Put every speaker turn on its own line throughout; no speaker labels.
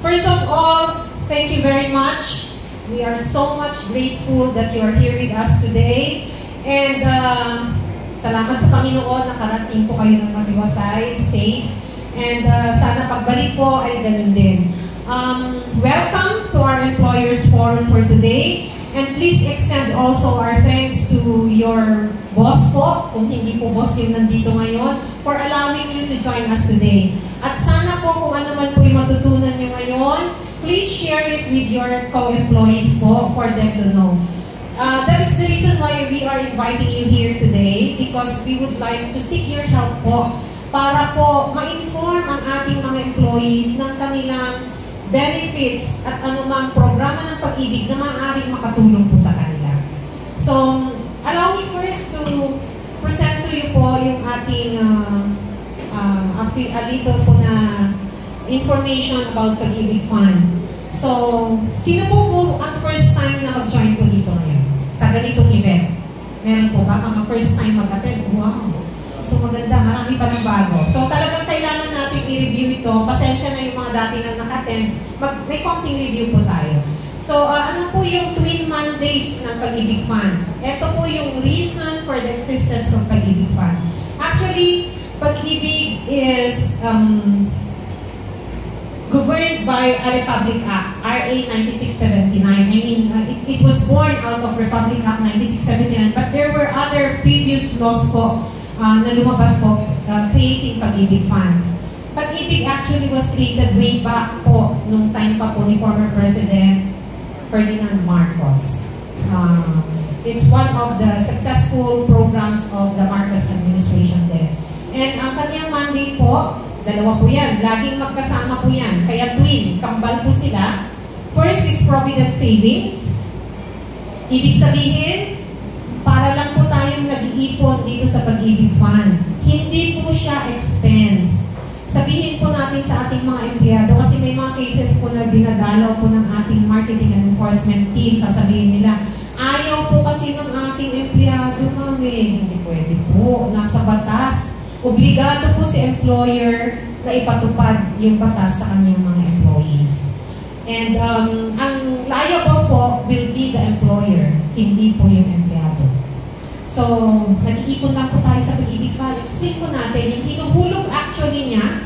First of all, thank you very much. We are so much grateful that you are here with us today. And salamat sa Panginoon, nakarating po kayo ng matiwasay, safe. And sana pagbalik po ay ganun din. Welcome to our Employers Forum for today. And please extend also our thanks to your boss po, kung hindi po boss yung nandito ngayon, for allowing you to join us today. At sana po kung ano man po yung matutunan nyo ngayon, please share it with your co-employees po for them to know. That is the reason why we are inviting you here today, because we would like to seek your help po para po ma-inform ang ating mga employees ng kanilang benefits at anumang programa ng pag-ibig na maaaring makatulong po sa kanila. So, allow me first to present to you po yung ating a little po na information about Pag-ibig Fund. So, sino po ang first time na mag-join po dito ngayon sa ganitong event? Meron po ba mga first time mag-attend? Wow! So maganda, marami pa ng bago. So talagang kailangan natin i-review ito. Pasensya na yung mga dati na naka-attend. May konting review po tayo. So ano po yung twin mandates ng Pag-ibig Fund? Ito po yung reason for the existence of Pag-ibig Fund. Actually, Pag-ibig is governed by a Republic Act, RA 9679. I mean, it was born out of Republic Act 9679, but there were other previous laws po na lumabas po, creating Pag-ibig Fund. Pag-ibig actually was created way back po, nung time pa po ni former President Ferdinand Marcos. It's one of the successful programs of the Marcos administration there. And ang kanyang mandate po, dalawa po yan, laging magkasama po yan. Kaya twin, kambal po sila. First is Provident Savings. Ibig sabihin, para lang po tayong nag-iipon dito sa Pag-ibig Fund. Hindi po siya expense. Sabihin po natin sa ating mga empleyado, kasi may mga cases po na dinadalaw po ng ating marketing and enforcement team, sasabihin nila, ayaw po kasi ng aking empleyado, mami. Hindi pwede po. Nasa batas. Obligado po si employer na ipatupad yung batas sa kanyang mga employees. And ang liable po will be the employer, hindi po yung empleyado. So, nag-iipon lang po tayo sa Pag-ibig Fund. Explain po natin, yung hinuhulog actually niya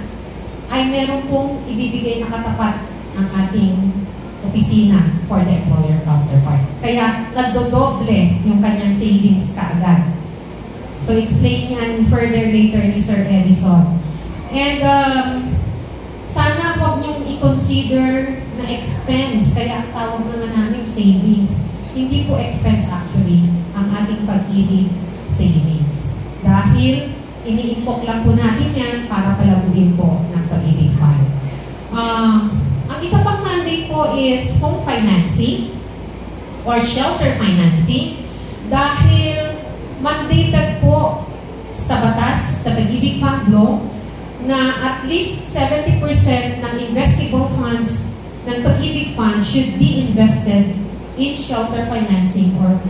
ay meron pong ibibigay na katapat ng ating opisina for the employer counterpart. Kaya, nagdodoble yung kanyang savings kaagad. So, explain yan further later ni Sir Edison. And, sana huwag niyong i-consider na expense. Kaya, ang tawag naman namin savings. Hindi po expense actually ang ating Pag-ibig savings. Dahil iniimpok lang po natin yan para palaguin po ng Pag-ibig Fund. Ang isa pang mandate po is home financing or shelter financing dahil mandated po sa batas, sa Pag-ibig Fund law, na at least 70% ng investable funds ng Pag-ibig Fund should be invested in shelter financing or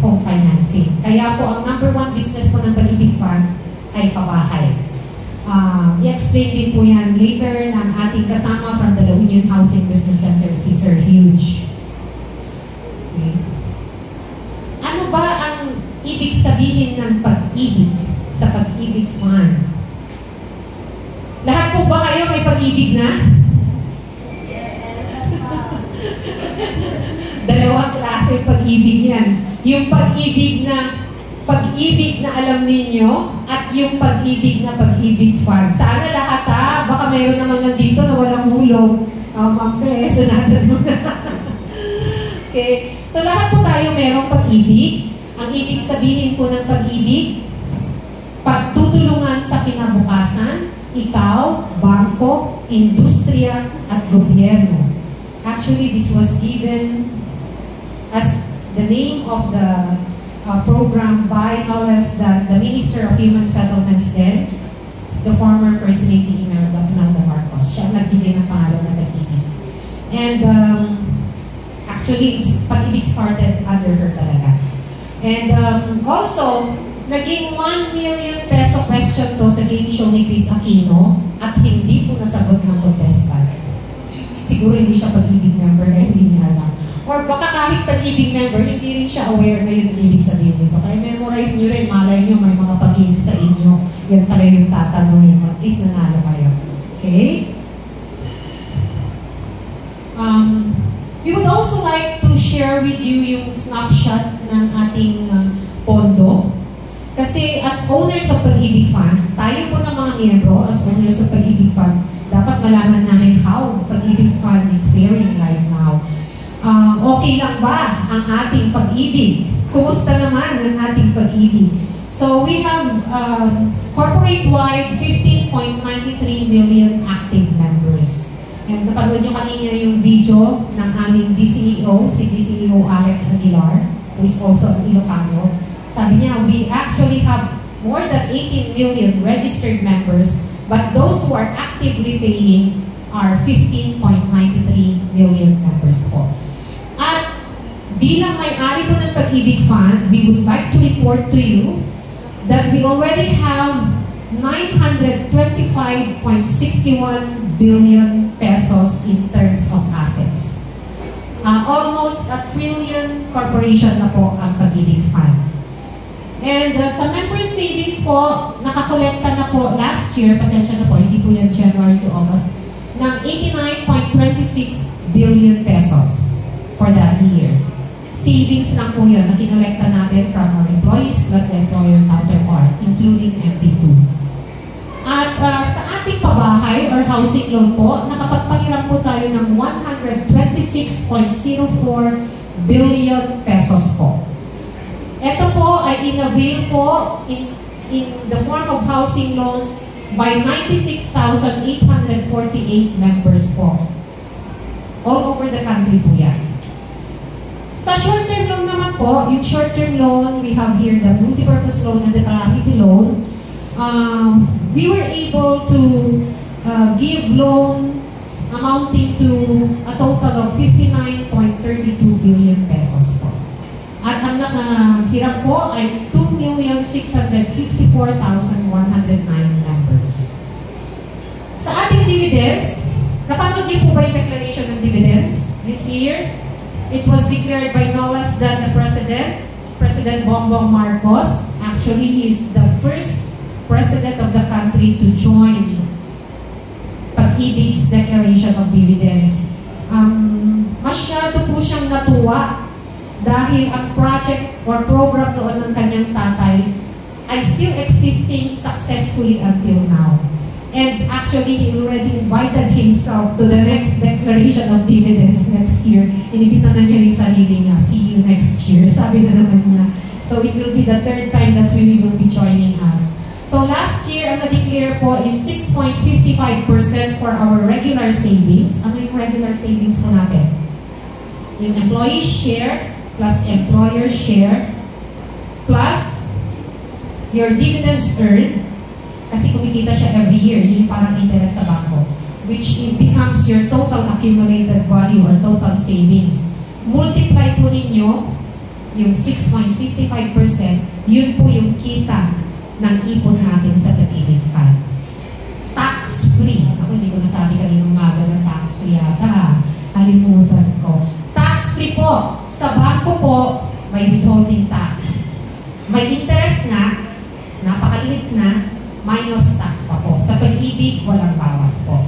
home financing. Kaya po, ang number one business po ng Pag-ibig Fund ay pabahay. I-explain din po yan later ng ating kasama from the La Union Housing Business Center, si Sir Huge. Okay. Ano ba ang ibig sabihin ng pag-ibig sa Pag-ibig Fund? Lahat po ba kayo may pag-ibig na? Dalawang klase pag-ibig yan. Yung pag-ibig na alam ninyo at yung pag-ibig na Pag-ibig Fund. Sana lahat ha? Baka mayroon naman nandito na walang hulog. Ma'am Fe, so natin muna. Okay. So lahat po tayo mayroong pag-ibig. Ang ibig sabihin po ng pag-ibig, pagtutulungan sa kinabukasan, ikaw, bangko, industriya, at gobyerno. Actually, this was given as the name of the program by no less than the Minister of Human Settlements then, the former First Lady Imelda Marcos. Siya ang nagbigay ng pangalan na Pag-ibig. And actually, Pag-ibig started under her talaga. And also, naging 1 million peso question to sa game show ni Chris Aquino at hindi po nasagot ng contestant. siguro hindi siya Pag-ibig member kaya hindi niya alam. Or baka kahit Pag-ibig member, hindi rin siya aware na yun ang ibig sabihin nito. Kaya memorize niyo rin, malay niyo may mga pag-games sa inyo. Yan pala yung tatanungin mo. At least nanalo kayo. Okay? We would also like to share with you yung snapshot ng ating pondo. Kasi as owners of Pag-ibig Fund, tayo po ng mga miyembro, as owners of Pag-ibig Fund, dapat malaman namin how Pag-ibig Fund is faring right now. Okay lang ba ang ating pag-ibig? Kumusta naman ang ating pag-ibig? So we have corporate-wide 15.93 million active members. And napanood nyo kanina yung video ng aming DCEO, si DCEO Alex Aguilar, who is also an Ilocano. Sabi niya, we actually have more than 18 million registered members, but those who are actively paying are 15.93 million members po. At bilang may-ari po ng Pag-ibig Fund, we would like to report to you that we already have 925.61 billion pesos in terms of assets. Almost a trillion corporation na po ang Pag-ibig Fund. And sa member savings po, nakakolekta na po last year, pasensya na po, hindi po yan January to August, ng 89.26 billion pesos for that year. Savings lang po yun na kinolekta natin from our employees plus the employer counterpart, including MP2. At sa ating pabahay or housing loan po, nakapagpahiram po tayo ng 126.04 billion pesos po. Ito po ay in-avail po in the form of housing loans by 96,848 members po. All over the country po yan. Sa short-term loan naman po, yung short-term loan, we have here the multipurpose loan and the calamity loan. We were able to give loans amounting to a total of 59.32 billion pesos po. At ang nakahiram po ay 2,654,109 members. Sa ating dividends, napanood niyo po ba yung declaration ng dividends this year? It was declared by no less than the President, President Bongbong Marcos. Actually, he is the first President of the country to join Pag-ibig's declaration of dividends. Masyado po siyang natuwa dahil ang project or program noon ng kanyang tatay ay still existing successfully until now. And actually, he already invited himself to the next declaration of dividends next year. Inibitan na niya yung sarili niya, see you next year. Sabi na naman niya. So it will be the third time that we will be joining us. So last year, ang na-declare po is 6.55% for our regular savings. Ano yung regular savings po natin? Yung employee share plus employer share plus your dividends earned, kasi kumikita siya every year, yun parang interest sa bangko, which becomes your total accumulated value or total savings. Multiply po ninyo yung 6.55%, yun po yung kita ng ipon natin sa Pag-ibig Fund. Tax-free. Ako hindi ko nasabi kanina umaga ng tax-free yata. Kalimutan ko. Tax-free po. Sa bangko po, may withholding tax. May interest nga, napakaliit na, minus tax pa po. Sa Pag-ibig, walang bawas po.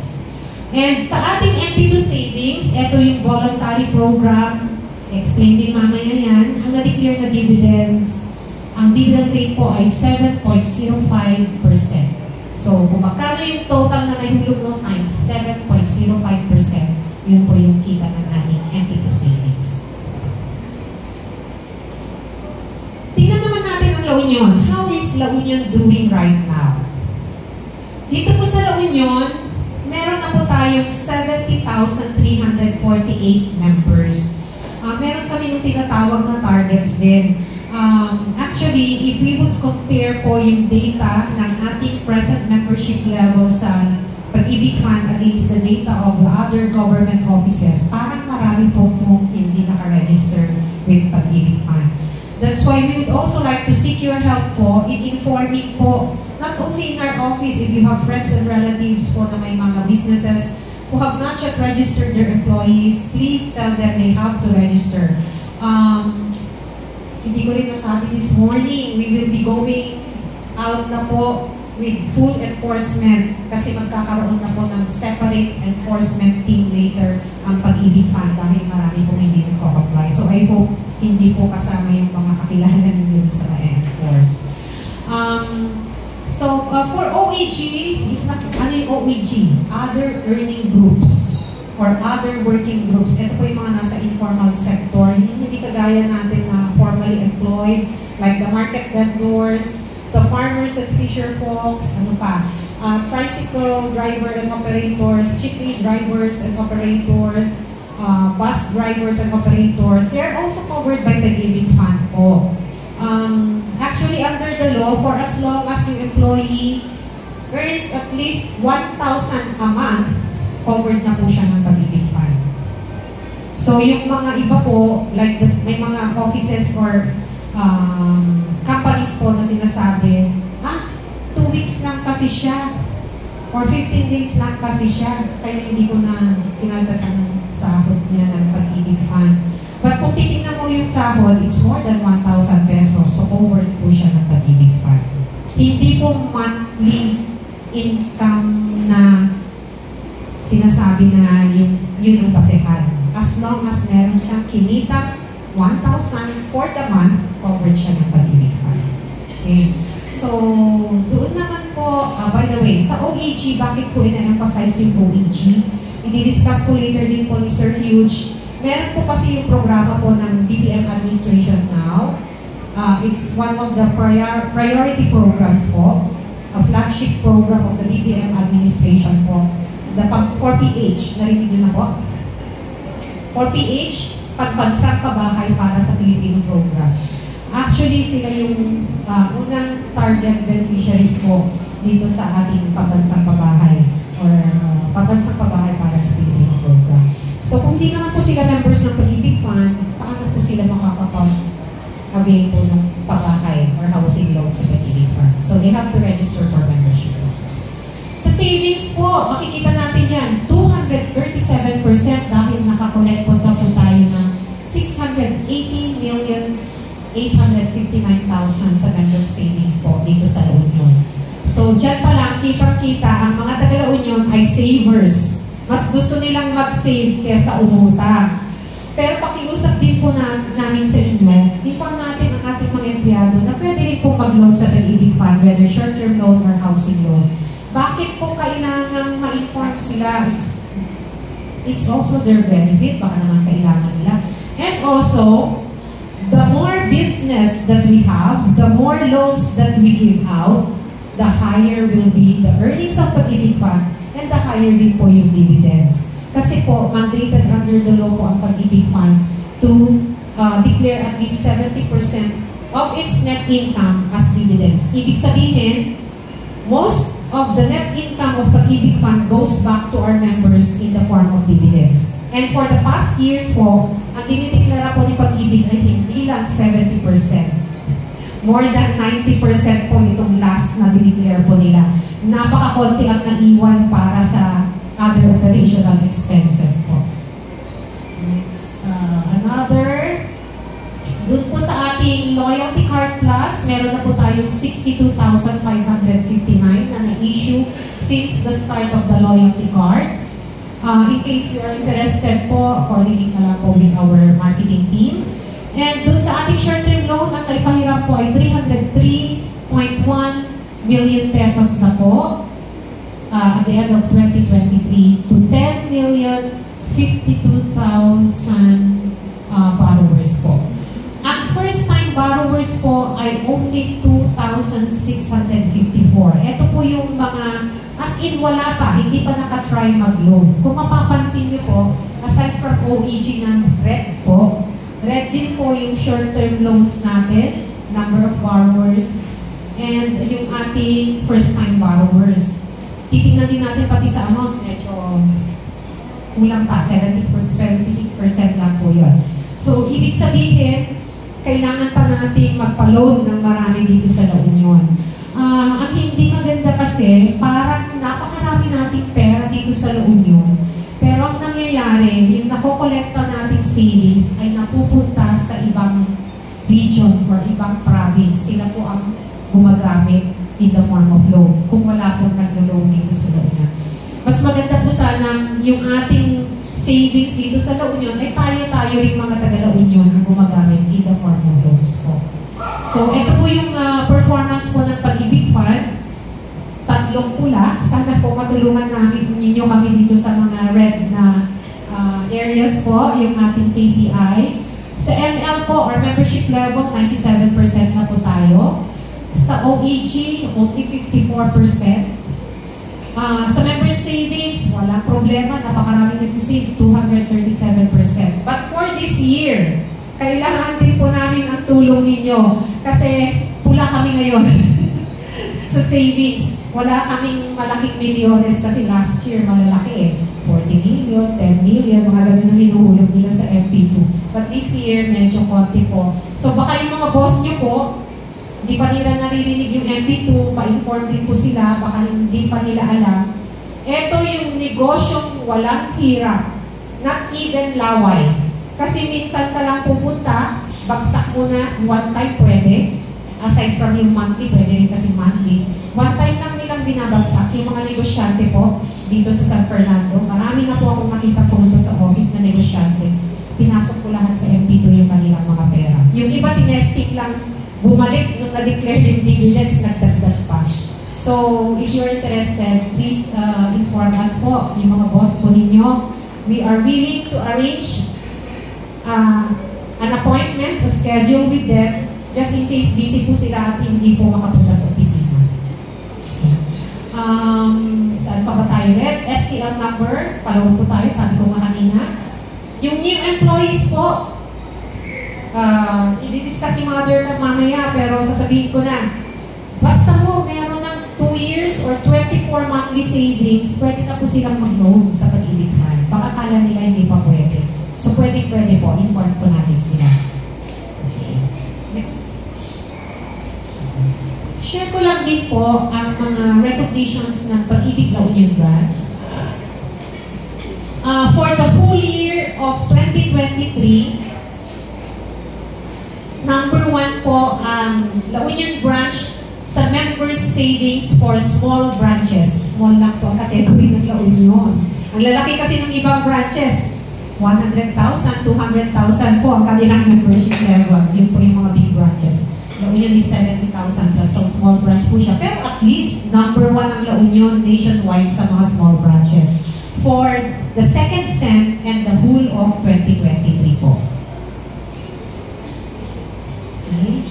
And sa ating MP2 savings, ito yung voluntary program. Explain din mamaya yan. Ang na-declare na dividends, ang dividend rate po ay 7.05%. So, kung magkano yung total na nahulog mo times 7.05%, yun po yung kita ng ating MP2 savings. Tingnan naman natin ang La Union. How is La Union doing right now? Dito po sa La Union, meron na po tayong 70,348 members. Meron kami nung tinatawag na targets din. Actually, if we would compare po yung data ng ating present membership level sa Pag-ibig Fund against the data of the other government offices, parang marami po hindi nakaregister with Pag-ibig Fund. That's why we would also like to seek your help po in informing po, not only in our office, if you have friends and relatives po na may mga businesses who have not yet registered their employees, please tell them they have to register. Hindi ko rin nasabi this morning, we will be going out na po with full enforcement kasi magkakaroon na po ng separate enforcement team later ang Pag-ibig Fund dahil marami pong hindi nagko-apply. So I hope hindi po kasama yung mga kakilala ninyo sa enforce. For OAG, ano yung OAG? Other earning groups or other working groups. Ito po yung mga nasa informal sector. Hindi kagaya natin na formally employed, like the market vendors, the farmers and fisher folks, ano pa, tricycle driver and operators, chicken drivers and operators, bus drivers and operators. They are also covered by the Pag-ibig Fund po. Actually, under the law, for as long as yung employee earns at least 1,000 a month, covered na po siya ng Pag-ibig Fund. So, yung mga iba po, like may mga offices or companies po na sinasabi, 2 weeks lang kasi siya, or 15 days lang kasi siya, kaya hindi ko na pinaltasan ng sahod niya ng Pag-ibig Fund. But kung titingnan mo yung sahod, it's more than 1,000 pesos, so covered po siya ng Pag-ibig Fund. Hindi po monthly income na sinasabi na yun ang basehan. As long as meron siyang kinita 1,000 for the month, covered siya ng Pag-ibig Fund. Okay. So, doon naman po, by the way, sa OAG, bakit ko ina-emphasize yung OAG? I-discuss po later din po ni Sir Huge. Meron po kasi yung programa po ng BBM Administration now. It's one of the priority programs po, a flagship program of the BBM Administration po. The 4PH, narinig niyo na po? 4PH, Pagbansang Pabahay para sa Pilipino program. Actually, sila yung unang target beneficiaries po dito sa ating Pagbansang Pabahay or Pagbansang Pabahay para sa Pilipino program. So, kung hindi naman po sila members ng Pag-ibig Fund, paano po sila makakapag-avail po ng pabahay or housing loan sa Pag-ibig Fund? So, they have to register for membership. Sa savings po, makikita natin dyan, 237% dahil nakakolect po tayo ng 680,859,000 sa member savings po dito sa La Union. So, dyan pa lang, kitang-kita, ang mga taga-La Union ay savers. Mas gusto nilang mag-save kesa umutang. Pero pakiusap din po namin sa inyo, inform natin ang ating mga empleyado na pwede rin po mag-loan sa Pag-ibig Fund, whether short-term loan or housing loan. Bakit po kailangan ma-inform sila? It's also their benefit, baka naman kailangan nila. And also, the more business that we have, the more loans that we give out, the higher will be the earnings of Pag-ibig Fund and the higher din po yung dividends. Kasi po, mandated under the law po ang Pag-ibig Fund to declare at least 70% of its net income as dividends. Ibig sabihin, most of the net income of Pag-ibig Fund goes back to our members in the form of dividends. And for the past years po, ang dinideklara po ni Pag-ibig ay hindi lang 70%. More than 90% po itong last na dinideklara po nila. Napakakonti ang naiwan para sa other operational expenses po. Next, another. Doon po sa ating Loyalty Card Plus, meron na po tayong 62,559 na na-issue since the start of the Loyalty Card. In case you are interested po, coordinate na lang po with our marketing team. And doon sa ating short-term loan, ang naipahiram po ay 303.1 million pesos na po at the end of 2023 to 10,052,000 borrowers po. Ang first-time borrowers po ay only 2,654. Ito po yung mga, as in wala pa, hindi pa nakatry mag-loan. Kung mapapansin niyo po, aside from OAG ng red po, red din po yung short-term loans natin, number of borrowers, and yung ating first-time borrowers. Titingnan din natin pati sa amount, medyo kulang pa, 76% lang po yun. So, ibig sabihin, kailangan pa natin magpa-loan ng marami dito sa La Union. Ang hindi maganda kasi, parang napakarami nating pera dito sa La Union, or ibang province, sila po ang gumagamit in the form of loan kung wala pong naglo-loan dito sa La Union. Mas maganda po sana yung ating savings dito sa La Union ay tayo rin mga taga La Union ang gumagamit in the form of loans po. So, ito po yung performance po ng Pag-ibig Fund. Tatlong pula. Sana po matulungan ninyo kami dito sa mga red na areas po, yung ating KPI. Sa ML po, or membership level, 97% na po tayo. Sa OEG, only 54%. Sa member savings, walang problema. Napakaraming nagsisave, 237%. But for this year, kailangan din po namin ang tulong ninyo. Kasi pula kami ngayon sa savings. Wala kaming malaking milyones kasi last year malalaki 40 million, 10 million, mga ganun ang hinuhulog nila sa MP2. But this year, medyo konti po. So baka yung mga boss nyo po, hindi pa nila naririnig yung MP2, pa-inform din po sila, baka hindi pa nila alam. Ito yung negosyong walang hirap, not even laway. Kasi minsan ka lang pupunta, bagsak mo na, one time pwede. Aside from yung monthly, pwede rin kasi monthly. One time lang nilang binabagsak yung mga negosyante po dito sa San Fernando. Marami na po akong nakita pumunta sa office na negosyante. Pinasok ko lahat sa MP2 yung kanilang mga pera. Yung iba tinesting lang, bumalik nung na-declare yung dividends, nagdagdag pa. So, if you're interested, please inform us po, yung mga boss po ninyo. We are willing to arrange an appointment, a schedule with them, just in case busy po sila at hindi po makapunta sa opisina. Saan pa ba tayo red? STL number, palawag po tayo, sabi ko nga kanina. Yung new employees po, i-discuss ni Mother ka mamaya, pero sasabihin ko na, basta mo meron ng 2 years or 24 monthly savings, pwede na po silang mag-loan sa Pag-ibig Fund. Baka kala nila hindi pa pwede. So pwede po, inform po natin sila. Okay. Next. Share ko lang din po ang mga recognitions ng Pag-ibig La Union Branch. For the whole year of 2023, number 1 po ang La Union Branch sa members savings for small branches. Small lang po ang category ng La Union. Ang lalaki kasi ng ibang branches, 100,000, 200,000 po ang kanilang membership level. Yun po yung mga big branches. La Union is 70,000 plus, so small branch po siya. Pero at least, number 1 ang La Union nationwide sa mga small branches for the second SEM and the whole of 2023 po. Okay.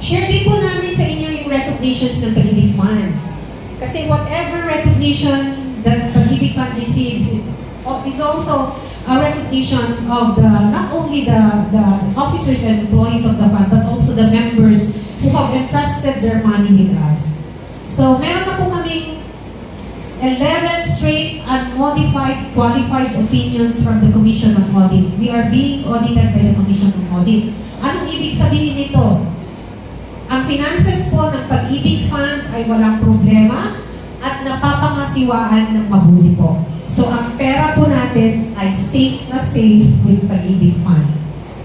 Share din po namin sa inyo yung recognitions ng Pag-ibig Fund. Kasi whatever recognition that Pag-ibig Fund receives is also a recognition of not only the officers and employees of the fund, but also the members who have entrusted their money with us. So, meron na po kaming 11 straight unmodified qualified opinions from the Commission on Audit. We are being audited by the Commission on Audit. Anong ibig sabihin nito? Ang finances po ng Pag-ibig Fund ay walang problema at napapangasiwaan ng mabuti po. So, ang pera po natin ay safe na safe with Pag-ibig Fund.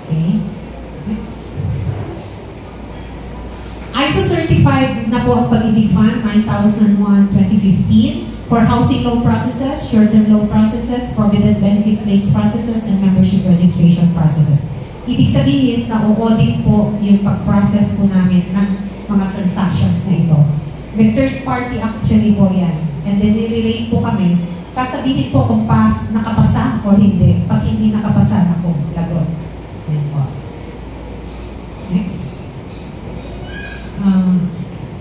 Okay? Next. ISO certified na po ang Pag-ibig Fund, 9001-2015 for housing loan processes, short-term loan processes, provident benefit claims processes, and membership registration processes. Ibig sabihin na o-audit po yung pag-process po namin ng mga transactions na ito. May third party actually po yan. And then nire-rate po kami. Sasabihin po kung nakapasa o hindi. Pag hindi nakapasa na po, lagot. Yan po. Next.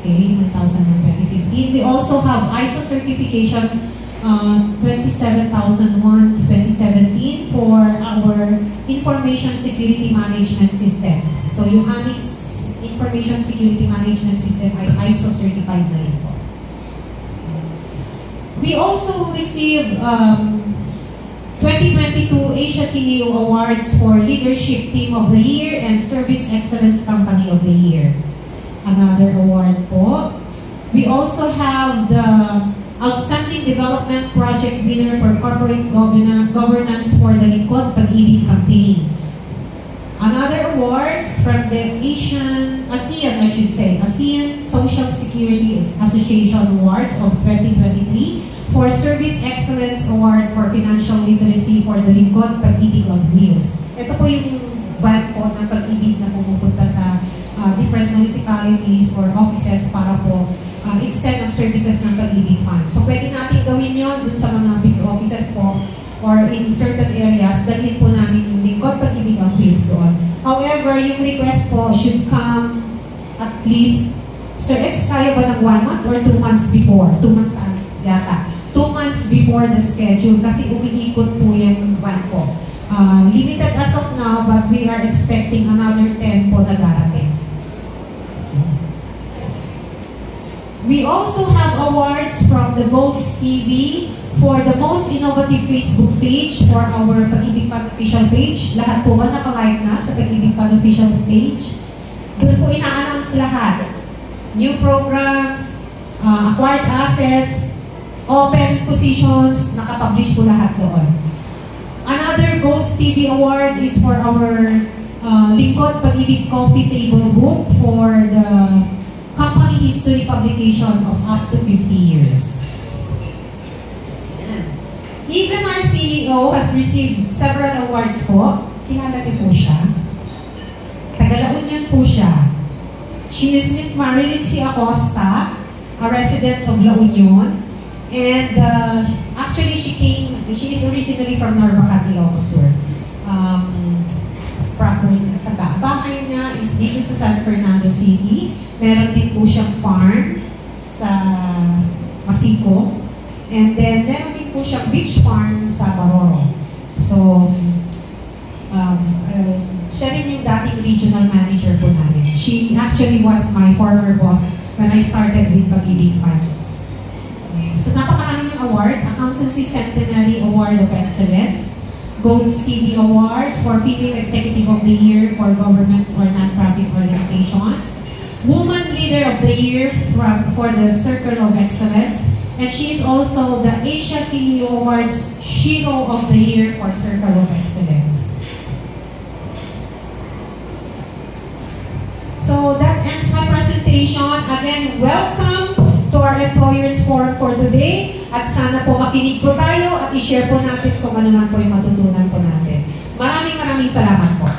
Okay, 2015. We also have ISO certification 27001-2017 for our information security management systems. So yung aming information security management system ay ISO certified na rin po. We also received 2022 Asia CEO Awards for Leadership Team of the Year and Service Excellence Company of the Year. Another award po. We also have the Outstanding Development Project winner for Corporate Governance for the Lingkod Pag-ibig Campaign. Another award from the ASEAN Social Security Association Awards of 2023 for Service Excellence Award for Financial Literacy for the Lingkod Pag-ibig on Wheels. Ito po yung van po ng Pag-ibig na pumupunta sa different municipalities or offices para po extend ang services ng Pag-ibig Fund. So pwede natin gawin yun dun sa mga big offices po or in certain areas, dalhin po namin yung Lingkod Pag-ibig on Wheels doon. However, yung request po should come at least, Sir X, kaya ba ng 1 month or 2 months before? 2 months yata. 2 months before the schedule kasi umiikot po yung van po. Limited as of now, but we are expecting another 10 po na darating. We also have awards from the Golds TV for the most innovative Facebook page for our Pag-ibig Fund official page. Lahat po ba naka-like na sa Pag-ibig Fund official page? Doon po ina-announce lahat. New programs, acquired assets, open positions, nakapublish po lahat doon. Another Golds TV award is for our Lingkod Pag-ibig Coffee Table Book for the company history publication of up to 50 years. Even our CEO has received several awards po. Kilala niyo po siya. Taga-La Union po siya. She is Miss Marilyn C. Acosta, a resident of La Union. And actually, she is originally from Norbacan, Ilocos Sur. Sa bahay niya is dito sa San Fernando City. Meron din po siyang farm sa Masico. And then, meron din po siyang beach farm sa Baroro. So, siya rin yung dating regional manager po namin. She actually was my former boss when I started with Pag-ibig Fund. So, napakarami yung award. Accountancy Centenary Award of Excellence. Golds TV Award for Female Executive of the Year for Government or Non-Profit Organizations. Woman Leader of the Year for the Circle of Excellence. And she is also the Asia CEO Awards Shiro of the Year for Circle of Excellence. So that ends my presentation. Again, welcome to our Employers Forum for today. At sana po makinig po tayo at i-share po natin kung ano man po yung matutunan po natin. Maraming salamat po.